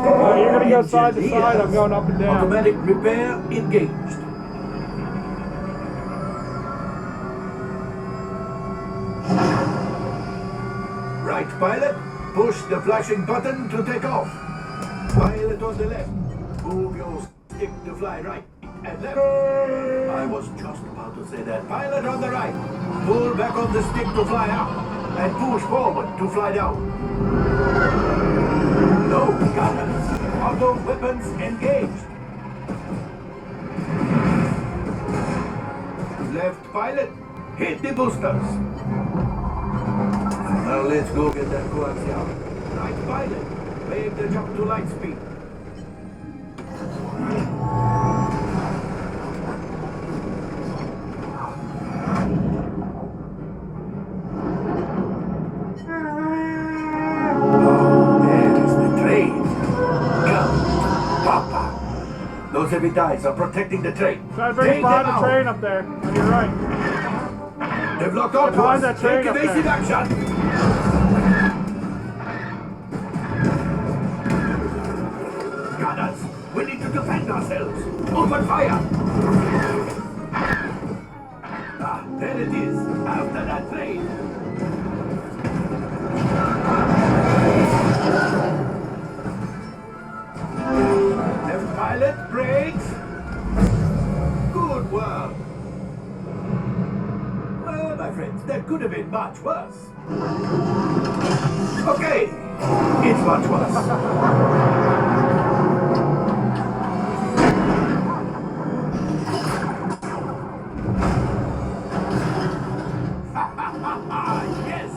You're gonna go side to side, I'm going up and down. Automatic repair engaged. Right, pilot. Push the flashing button to take off. Pilot on the left. Move your stick to fly right and left. I was just about to say that. Pilot on the right. Pull back on the stick to fly up. And push forward to fly down. No gunners. Auto weapons engaged. Left pilot. Hit the boosters. Now let's go get that coaxial. Right pilot. Make the jump to light speed. Those heavy dies are protecting the train. Try to bring behind the train up there. On your right. They've locked on to us. That train Take evasive action. Gunners, we need to defend ourselves. Open fire. Ah, there it is. After that train. Pilot brakes. Good work. Well, my friends, that could have been much worse. Okay, it's much worse. Yes,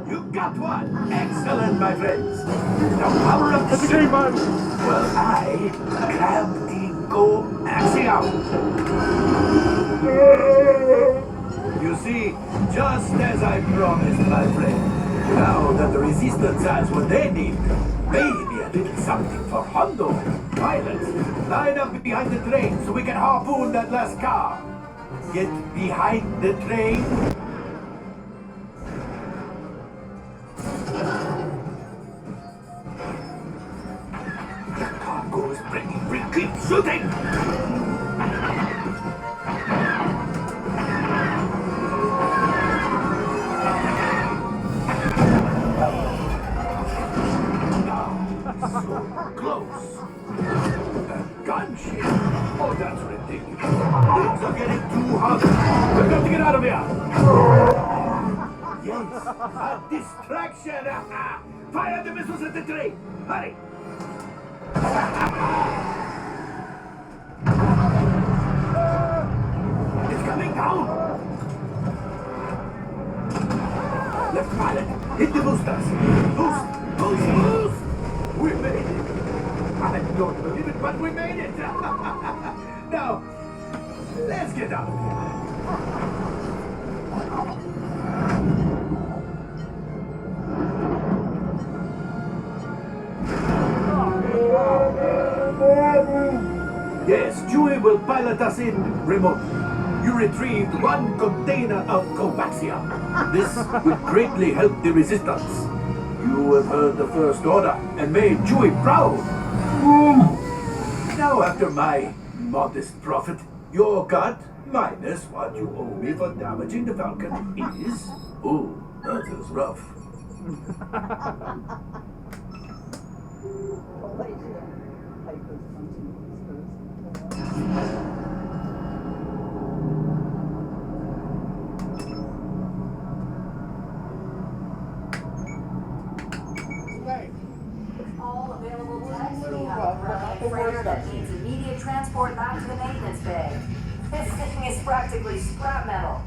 you got one. Excellent, my friends. Now power up the ship. Well, I grab the coaxial. You see, just as I promised, my friend. Now that the resistance has what they need, maybe a little something for Hondo. Pilots, line up behind the train so we can harpoon that last car. Get behind the train. Keep shooting! So close. A gunship. Oh, that's ridiculous. Things are getting too hot. We've got to get out of here. Yes, a distraction. Fire the missiles at the train. Hurry. It's coming down. Left pilot, hit the boosters. Boost, boost, boost. We made it. I don't believe it, but we made it. Now, let's get out of here. Yes, Chewie will pilot us in remotely. You retrieved one container of coaxium. This will greatly help the resistance. You have heard the First Order and made Chewie proud. Now, after my modest profit, your cut, minus what you owe me for damaging the Falcon, is... Oh, that is rough. All available text we have a freighter that needs immediate transport back to the maintenance bay. This thing is practically scrap metal.